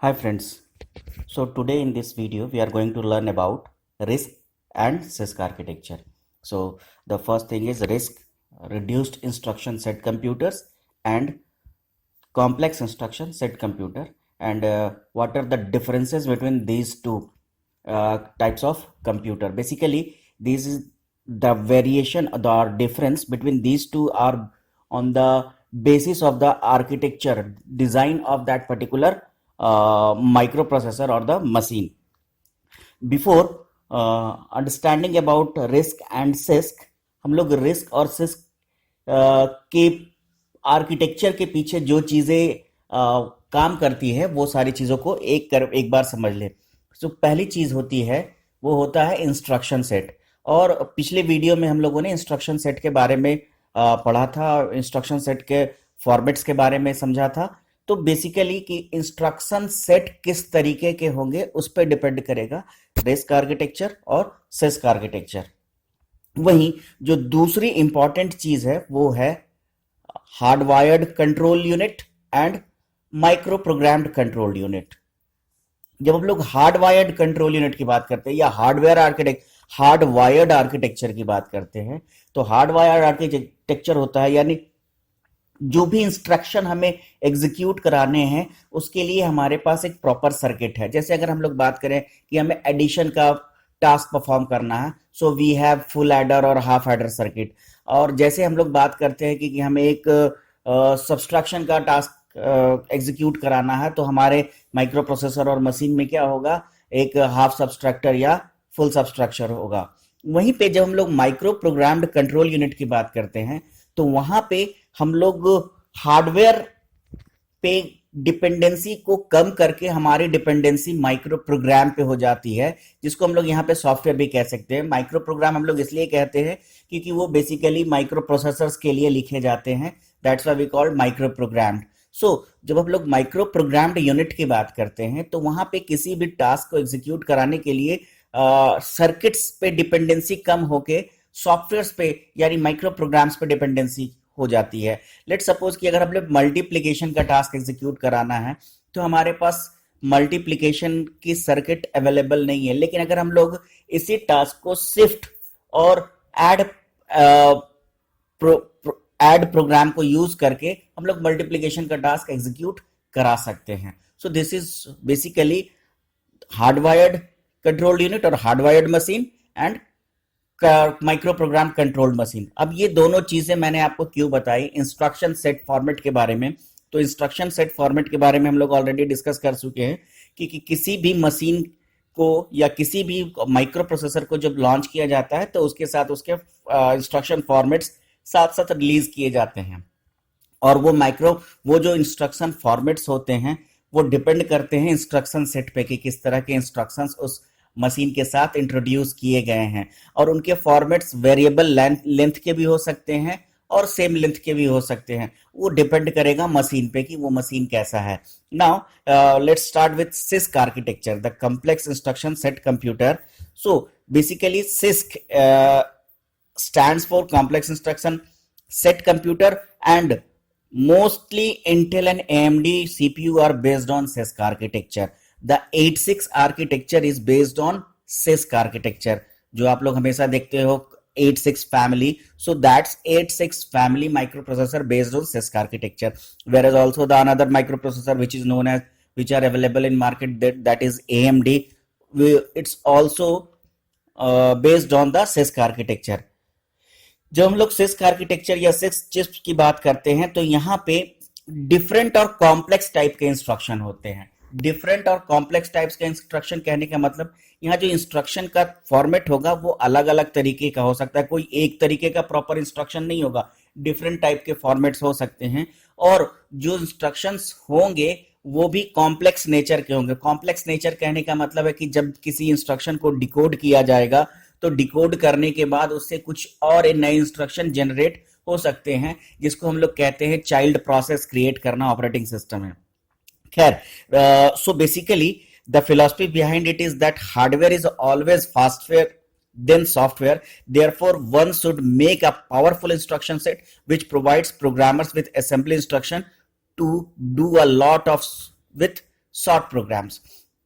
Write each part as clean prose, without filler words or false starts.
Hi friends. So today in this video we are going to learn about RISC and CISC architecture. So the first thing is RISC, reduced instruction set computers, and complex instruction set computer, and what are the differences between these two types of computer. Basically this is the variation, the difference between these two are on the basis of the architecture design of that particular microprocessor or the machine. Before understanding about risk and six, हम लोग risk और six के architecture के पीछे जो चीज़ें काम करती है वो सारी चीज़ों को एक बार समझ ले। तो पहली चीज़ होती है वो होता है इंस्ट्रक्शन सेट। और पिछले वीडियो में हम लोगों ने इंस्ट्रक्शन सेट के बारे में पढ़ा था, इंस्ट्रक्शन सेट के फॉर्मेट्स के बारे में समझा था। तो बेसिकली कि इंस्ट्रक्शन सेट किस तरीके के होंगे उस पर डिपेंड करेगा रिस्क आर्किटेक्चर और सिस्क आर्किटेक्चर। वहीं जो दूसरी इंपॉर्टेंट चीज है वो है hardwired control unit and micro programmed control unit. जब हम लोग हार्डवायर्ड कंट्रोल यूनिट की बात करते हैं या हार्डवायर्ड आर्किटेक्चर की बात करते हैं, तो हार्डवायर्ड आर्किटेक्चर होता है यानी जो भी इंस्ट्रक्शन हमें एग्जीक्यूट कराने हैं उसके लिए हमारे पास एक प्रॉपर सर्किट है। जैसे अगर हम लोग बात करें कि हमें एडिशन का टास्क परफॉर्म करना है, so we have full adder और हाफ एडर सर्किट। और जैसे हम लोग बात करते हैं कि हमें एक सब्सट्रैक्शन का टास्क एग्जीक्यूट कराना है, तो हमारे माइक्रो प्रोसेसर और मशीन में क्या होगा, एक हाफ सब्सट्रैक्टर या फुल सब्सट्रैक्टर होगा। वहीं पे जब हम लोग माइक्रो प्रोग्राम्ड कंट्रोल यूनिट की बात करते हैं तो वहां पे हम लोग हार्डवेयर पे डिपेंडेंसी को कम करके हमारी डिपेंडेंसी माइक्रो प्रोग्राम पे हो जाती है, जिसको हम लोग यहाँ पे सॉफ्टवेयर भी कह सकते हैं। माइक्रो प्रोग्राम हम लोग इसलिए कहते हैं क्योंकि वो बेसिकली माइक्रो प्रोसेसर्स के लिए लिखे जाते हैं, that's why we called micro programmed. So जब हम लोग माइक्रो प्रोग्राम्ड यूनिट की बात करते हैं तो वहां पे किसी भी टास्क को एग्जीक्यूट कराने के लिए सर्किट्स पे डिपेंडेंसी कम होके सॉफ्टवेयर पे यानी माइक्रो प्रोग्राम्स पे डिपेंडेंसी हो जाती है। लेट सपोज कि अगर हमें मल्टीप्लिकेशन का टास्क एग्जीक्यूट कराना है तो हमारे पास मल्टीप्लिकेशन की सर्किट अवेलेबल नहीं है, लेकिन अगर हम लोग इसी टास्क को शिफ्ट और ऐड प्रोग्राम को यूज करके हम लोग मल्टीप्लिकेशन का टास्क एग्जीक्यूट करा सकते हैं। So this is basically hardwired control unit और hardwired machine and micro program controlled machine. अब ये दोनों चीजें मैंने आपको क्यों बताई इंस्ट्रक्शन सेट फॉर्मेट के बारे में, तो इंस्ट्रक्शन सेट फॉर्मेट के बारे में हम लोग ऑलरेडी डिस्कस कर चुके हैं कि किसी भी मशीन को या किसी भी माइक्रो प्रोसेसर को जब लॉन्च किया जाता है तो उसके साथ उसके इंस्ट्रक्शन फॉर्मेट्स साथ साथ रिलीज किए जाते हैं। और वो जो इंस्ट्रक्शन फॉर्मेट्स होते हैं वो डिपेंड करते हैं इंस्ट्रक्शन सेट पे कि किस तरह के इंस्ट्रक्शंस उस मशीन के साथ इंट्रोड्यूस किए गए हैं। और उनके फॉर्मेट्स वेरिएबल लेंथ के भी हो सकते हैं और सेम लेंथ के भी हो सकते हैं, वो डिपेंड करेगा मशीन पे कि वो मशीन कैसा है। Now let's start with six architecture, the complex instruction set computer. So basically six stands for complex instruction set computer, and mostly Intel and AMD CPU are based on CISC architecture. The 86 architecture is based on CISC architecture, जो आप लोग हमेशा देखते हो 86 family. So that's 86 family microprocessor based on CISC architecture. Whereas also the another microprocessor which are available in market that is AMD, it's also based on the CISC architecture. जब हम लोग six architecture या six chips की बात करते हैं तो यहाँ पे डिफरेंट और कॉम्प्लेक्स टाइप के इंस्ट्रक्शन होते हैं। डिफरेंट और कॉम्प्लेक्स टाइप्स के इंस्ट्रक्शन कहने का मतलब यहाँ जो इंस्ट्रक्शन का फॉर्मेट होगा वो अलग अलग तरीके का हो सकता है, कोई एक तरीके का प्रॉपर इंस्ट्रक्शन नहीं होगा, डिफरेंट टाइप के फॉर्मेट्स हो सकते हैं। और जो इंस्ट्रक्शंस होंगे वो भी कॉम्प्लेक्स नेचर के होंगे। कॉम्प्लेक्स नेचर कहने का मतलब है कि जब किसी इंस्ट्रक्शन को डिकोड किया जाएगा तो डिकोड करने के बाद उससे कुछ और नए इंस्ट्रक्शन जनरेट हो सकते हैं, जिसको हम लोग कहते हैं चाइल्ड प्रोसेस क्रिएट करना ऑपरेटिंग सिस्टम में। खैर, so basically the philosophy behind it is that hardware is always faster than software. Therefore, one should make a powerful instruction set which provides programmers with assembly instruction to do a lot of with short programs.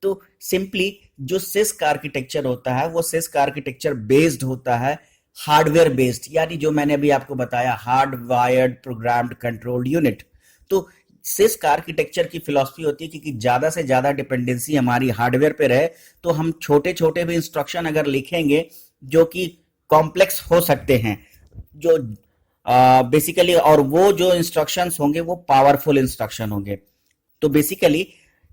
तो simply जो CISC architecture होता है वो six architecture based होता है hardware based, यानी जो मैंने अभी आपको बताया hard wired programmed controlled unit. तो सिस्क आर्किटेक्चर की फिलॉसफी होती है कि ज्यादा से ज्यादा डिपेंडेंसी हमारी हार्डवेयर पे रहे, तो हम छोटे छोटे भी इंस्ट्रक्शन अगर लिखेंगे जो कि कॉम्प्लेक्स हो सकते हैं, जो बेसिकली और वो जो इंस्ट्रक्शंस होंगे वो पावरफुल इंस्ट्रक्शन होंगे। तो बेसिकली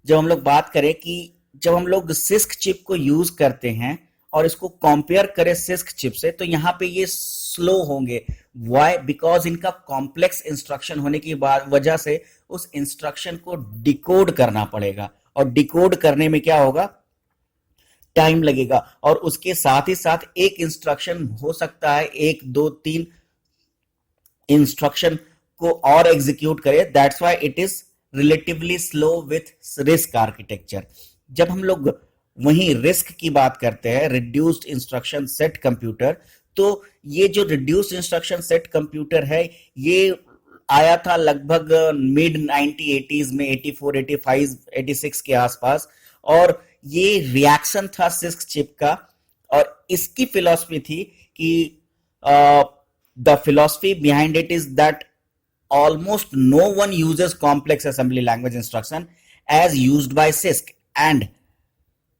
जब हम लोग बात करें कि जब हम लोग सिस्क चिप को यूज करते हैं और इसको कंपेयर करें सिस्क चिप से, तो यहाँ पे ये स्लो होंगे। वाई? बिकॉज इनका कॉम्प्लेक्स इंस्ट्रक्शन होने की वजह से उस इंस्ट्रक्शन को डिकोड करना पड़ेगा, और डिकोड करने में क्या होगा, टाइम लगेगा। और उसके साथ ही साथ एक इंस्ट्रक्शन हो सकता है एक दो तीन इंस्ट्रक्शन को और एग्जीक्यूट करे, that's why it is relatively slow with risk architecture. जब हम लोग वहीं रिस्क की बात करते हैं, रिड्यूस्ड इंस्ट्रक्शन सेट कंप्यूटर, तो ये जो रिड्यूस्ड इंस्ट्रक्शन सेट कंप्यूटर है ये आया था लगभग मिड 1980s में, 84, 85, 86 के आसपास, और ये रिएक्शन था सिस्क चिप का। और इसकी फिलॉसफी थी कि the philosophy behind it is that almost no one uses complex assembly language instruction as used by CISC, and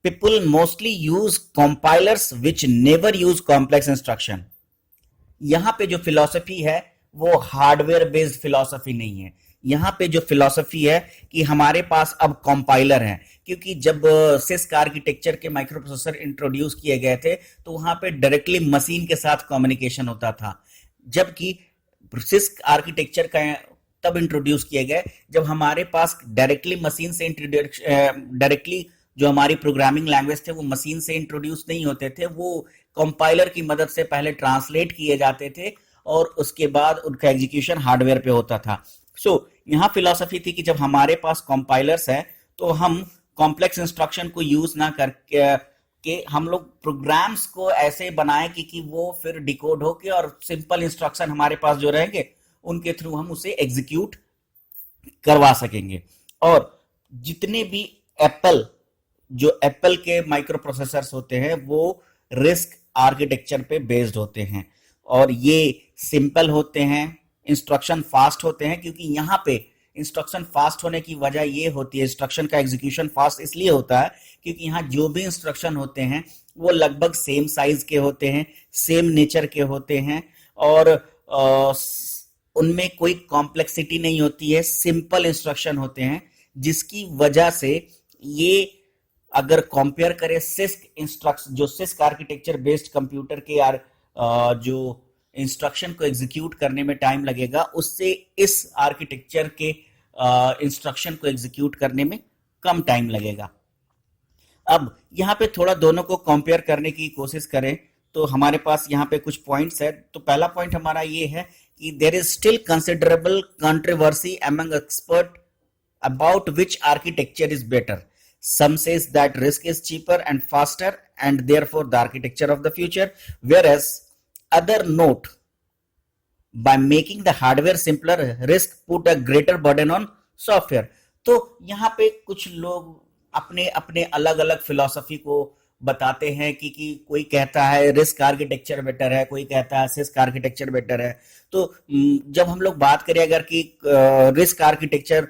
people mostly use compilers which never use complex instruction. यहां पे जो philosophy है वो हार्डवेयर बेस्ड फिलॉसफी नहीं है। यहां पे जो फिलॉसफी है कि हमारे पास अब कंपाइलर है, क्योंकि जब सिस्क आर्किटेक्चर के माइक्रो प्रोसेसर इंट्रोड्यूस किए गए थे तो वहां पे डायरेक्टली मशीन के साथ कम्युनिकेशन होता था, जबकि सिस्क आर्किटेक्चर का तब इंट्रोड्यूस किए गए जब हमारे पास डायरेक्टली मशीन से डायरेक्टली जो हमारी प्रोग्रामिंग लैंग्वेज थे वो मशीन से इंट्रोड्यूस नहीं होते थे, वो कंपाइलर की मदद से पहले ट्रांसलेट किए जाते थे और उसके बाद उनका एग्जीक्यूशन हार्डवेयर पे होता था। सो यहाँ फिलॉसफी थी कि जब हमारे पास कंपाइलर्स है तो हम कॉम्प्लेक्स इंस्ट्रक्शन को यूज ना करके हम लोग प्रोग्राम्स को ऐसे बनाएं कि वो फिर डिकोड हो के और सिंपल इंस्ट्रक्शन हमारे पास जो रहेंगे उनके थ्रू हम उसे एग्जीक्यूट करवा सकेंगे। और जितने भी एप्पल के माइक्रो प्रोसेसर्स होते हैं वो रिस्क आर्किटेक्चर पे बेस्ड होते हैं, और ये सिंपल होते हैं, इंस्ट्रक्शन फास्ट होते हैं। क्योंकि यहाँ पे इंस्ट्रक्शन फास्ट होने की वजह ये होती है, इंस्ट्रक्शन का एग्जीक्यूशन फास्ट इसलिए होता है क्योंकि यहाँ जो भी इंस्ट्रक्शन होते हैं वो लगभग सेम साइज के होते हैं, सेम नेचर के होते हैं, और उनमें कोई कॉम्प्लेक्सिटी नहीं होती है, सिंपल इंस्ट्रक्शन होते हैं, जिसकी वजह से ये अगर कंपेयर करें सिस्क आर्किटेक्चर बेस्ड कंप्यूटर के जो इंस्ट्रक्शन को एग्जीक्यूट करने में टाइम लगेगा, उससे इस आर्किटेक्चर के इंस्ट्रक्शन को एग्जीक्यूट करने में कम टाइम लगेगा। अब यहाँ पे थोड़ा दोनों को कंपेयर करने की कोशिश करें तो हमारे पास यहाँ पे कुछ पॉइंट्स है। तो पहला पॉइंट हमारा ये है कि there is still considerable controversy among expert about which architecture is better. Some says that RISC is cheaper and faster and therefore the architecture of the future, whereas other note by making the hardware simpler, RISC put a greater burden on software. तो यहाँ पे कुछ लोग अपने अपने अलग अलग philosophy को बताते हैं कि कोई कहता है रिस्क आर्किटेक्चर बेटर है, कोई कहता है सिस्क आर्किटेक्चर बेटर है। तो जब हम लोग बात करें अगर कि रिस्क आर्किटेक्चर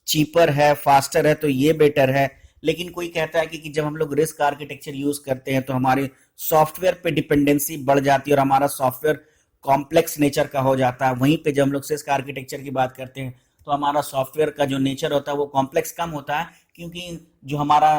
चीपर है, फास्टर है, तो ये बेटर है, लेकिन कोई कहता है कि जब हम लोग रिस्क आर्किटेक्चर यूज करते हैं तो हमारी सॉफ्टवेयर पे डिपेंडेंसी बढ़ जाती है और हमारा सॉफ्टवेयर कॉम्प्लेक्स नेचर का हो जाता है। वहीं पे जब हम लोग सिस्क आर्किटेक्चर की बात करते हैं तो हमारा सॉफ्टवेयर का जो नेचर होता है वो कॉम्प्लेक्स कम होता है, क्योंकि जो हमारा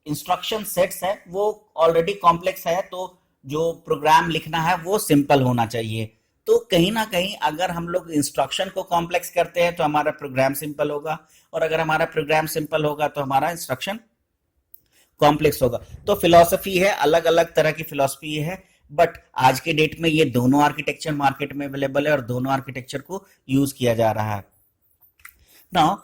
इंस्ट्रक्शन सेट्स है वो ऑलरेडी कॉम्प्लेक्स है, तो जो प्रोग्राम लिखना है वो सिंपल होना चाहिए। तो कहीं ना कहीं अगर हम लोग इंस्ट्रक्शन को कॉम्प्लेक्स करते हैं तो हमारा प्रोग्राम सिंपल होगा, और अगर हमारा प्रोग्राम सिंपल होगा तो हमारा इंस्ट्रक्शन कॉम्प्लेक्स होगा। तो फिलॉसफी है, अलग अलग तरह की फिलॉसफी है, बट आज के डेट में ये दोनों आर्किटेक्चर मार्केट में अवेलेबल है और दोनों आर्किटेक्चर को यूज किया जा रहा है। Now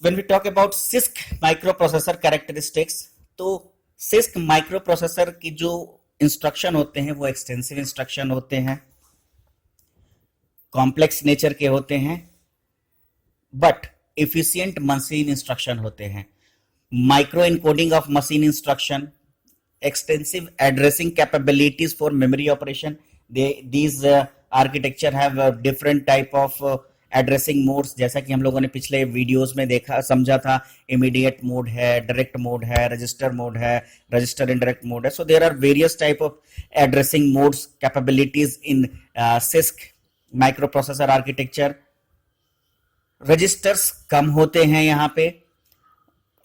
when we talk about CISC microprocessor characteristics, तो सिस्क माइक्रो प्रोसेसर की जो इंस्ट्रक्शन होते हैं वो एक्सटेंसिव इंस्ट्रक्शन होते हैं, कॉम्प्लेक्स नेचर के होते हैं, बट efficient machine instruction होते हैं, micro encoding of machine instruction, extensive addressing capabilities for memory operation. These architecture have different type of addressing modes, जैसा कि हम लोगों ने पिछले वीडियोस में देखा समझा था. immediate mode है, direct mode है, register mode है, register indirect mode है. So there are various type of addressing modes capabilities in CISC microprocessor architecture. Registers कम होते हैं यहाँ पे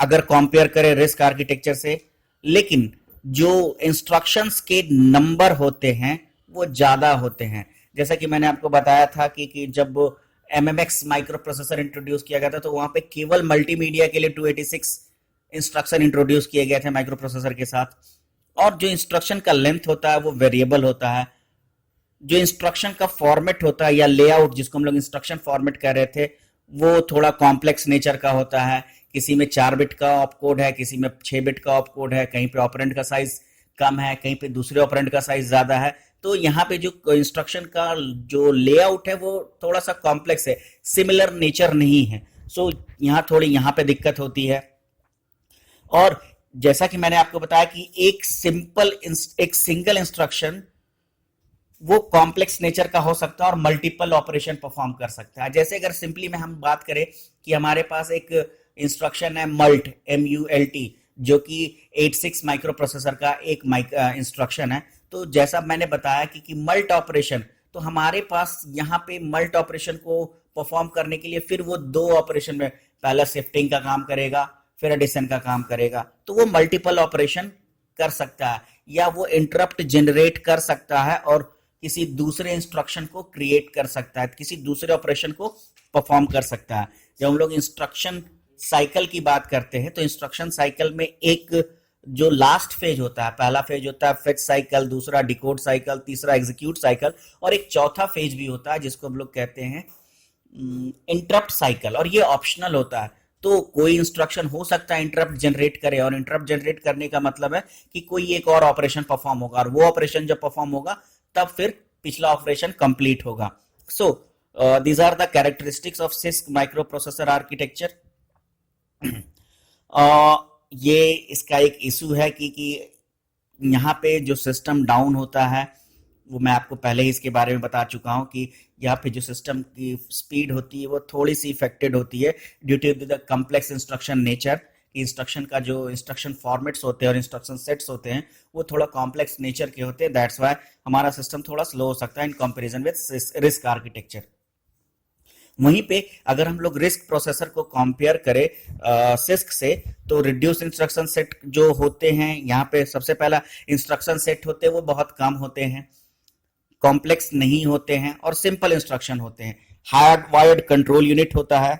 अगर कंपेयर करें रिस्क आर्किटेक्चर से, लेकिन जो इंस्ट्रक्शंस के नंबर होते हैं वो ज्यादा होते हैं. जैसा कि मैंने आपको बताया था कि जब MMX माइक्रो प्रोसेसर इंट्रोड्यूस किया गया था तो वहां पे केवल मल्टीमीडिया के लिए 286 इंस्ट्रक्शन इंट्रोड्यूस किए गए थे माइक्रो प्रोसेसर के साथ. और जो इंस्ट्रक्शन का लेंथ होता है वो वेरिएबल होता है. जो इंस्ट्रक्शन का फॉर्मेट होता है या लेआउट, जिसको हम लोग इंस्ट्रक्शन फॉर्मेट कह रहे थे, वो थोड़ा कॉम्प्लेक्स नेचर का होता है. किसी में 4 बिट का ऑप कोड है, किसी में 6 बिट का ऑप कोड है, कहीं पे ऑपरेंड का साइज कम है, कहीं पे दूसरे ऑपरेंड का साइज ज्यादा है. तो यहाँ पे जो इंस्ट्रक्शन का जो लेआउट है वो थोड़ा सा कॉम्प्लेक्स है, सिमिलर नेचर नहीं है. सो यहाँ थोड़ी यहाँ पे दिक्कत होती है. और जैसा कि मैंने आपको बताया कि एक सिंगल इंस्ट्रक्शन वो कॉम्प्लेक्स नेचर का हो सकता है और मल्टीपल ऑपरेशन परफॉर्म कर सकता है. जैसे अगर सिंपली में हम बात करें कि हमारे पास एक इंस्ट्रक्शन है मल्ट, MULT, जो कि 86 माइक्रो प्रोसेसर का एक इंस्ट्रक्शन है. तो जैसा मैंने बताया कि मल्ट ऑपरेशन, तो हमारे पास यहाँ पे मल्ट ऑपरेशन को परफॉर्म करने के लिए फिर वो 2 ऑपरेशन में, पहला शिफ्टिंग का काम करेगा, फिर एडिशन का काम करेगा. तो वो मल्टीपल ऑपरेशन कर सकता है, या वो इंटरप्ट जनरेट कर सकता है और किसी दूसरे इंस्ट्रक्शन को क्रिएट कर सकता है, किसी दूसरे ऑपरेशन को परफॉर्म कर सकता है. जब हम लोग इंस्ट्रक्शन साइकिल की बात करते हैं तो इंस्ट्रक्शन साइकिल में एक जो लास्ट फेज होता है, पहला फेज होता है फेच साइकिल, दूसरा डिकोड साइकिल, तीसरा एग्जीक्यूट साइकिल, और एक चौथा फेज भी होता है जिसको हम लोग कहते हैं इंटरप्ट साइकिल, और ये ऑप्शनल होता है. तो कोई इंस्ट्रक्शन हो सकता है इंटरप्ट जनरेट करे, और इंटरप्ट जनरेट करने का मतलब है कि कोई एक और ऑपरेशन परफॉर्म होगा, और वो ऑपरेशन जब परफॉर्म होगा तब फिर पिछला ऑपरेशन कंप्लीट होगा. So these are the characteristics of CISC microprocessor architecture. ये इसका एक इशू है कि यहाँ पे जो सिस्टम डाउन होता है, वो मैं आपको पहले ही इसके बारे में बता चुका हूँ कि यहाँ पे जो सिस्टम की स्पीड होती है वो थोड़ी सी इफेक्टेड होती है due to the complex instruction nature. Instruction का जो इंस्ट्रक्शन फॉर्मेट्स होते हैं और इंस्ट्रक्शन सेट्स होते हैं वो थोड़ा कॉम्प्लेक्स नेचर के होते हैं. दैट्स व्हाई हमारा सिस्टम थोड़ा स्लो हो सकता है in comparison with risk architecture. वहीं पे अगर हम लोग रिस्क प्रोसेसर को कंपेयर करें CISC से, तो रिड्यूस इंस्ट्रक्शन सेट जो होते हैं, यहाँ पे सबसे पहला इंस्ट्रक्शन सेट होते हैं वो बहुत कम होते हैं, कॉम्प्लेक्स नहीं होते हैं और सिंपल इंस्ट्रक्शन होते हैं. हार्ड वायर्ड कंट्रोल यूनिट होता है.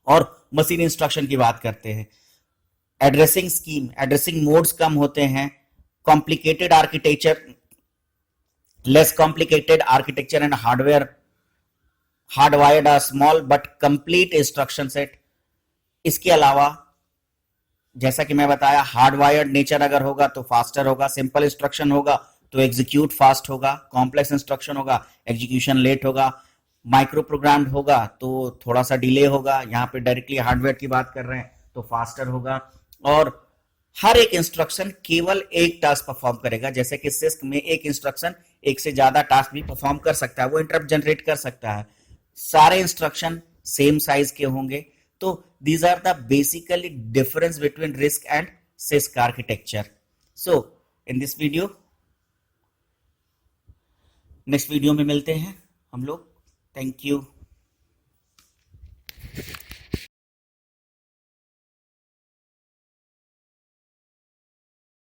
और मशीन इंस्ट्रक्शन की बात करते हैं, एड्रेसिंग स्कीम, एड्रेसिंग मोड्स कम होते हैं, complicated architecture, less complicated architecture and hardwired are small but complete instruction set. इसके अलावा जैसा कि मैं बताया, हार्डवायर्ड नेचर अगर होगा तो फास्टर होगा, सिंपल इंस्ट्रक्शन होगा तो एग्जीक्यूट फास्ट होगा, कॉम्प्लेक्स इंस्ट्रक्शन होगा एग्जीक्यूशन लेट होगा, माइक्रो प्रोग्राम्ड होगा तो थोड़ा सा डिले होगा. यहाँ पे डायरेक्टली हार्डवेयर की बात कर रहे हैं तो फास्टर होगा. और हर एक इंस्ट्रक्शन केवल एक टास्क परफॉर्म करेगा, जैसे कि CISC में एक इंस्ट्रक्शन एक से ज्यादा टास्क भी परफॉर्म कर सकता है, वो इंटरप्ट जनरेट कर सकता है. सारे इंस्ट्रक्शन सेम साइज के होंगे. तो these are the basically difference between RISC and CISC architecture. So in this video, next video में मिलते हैं हम लोग. Thank you.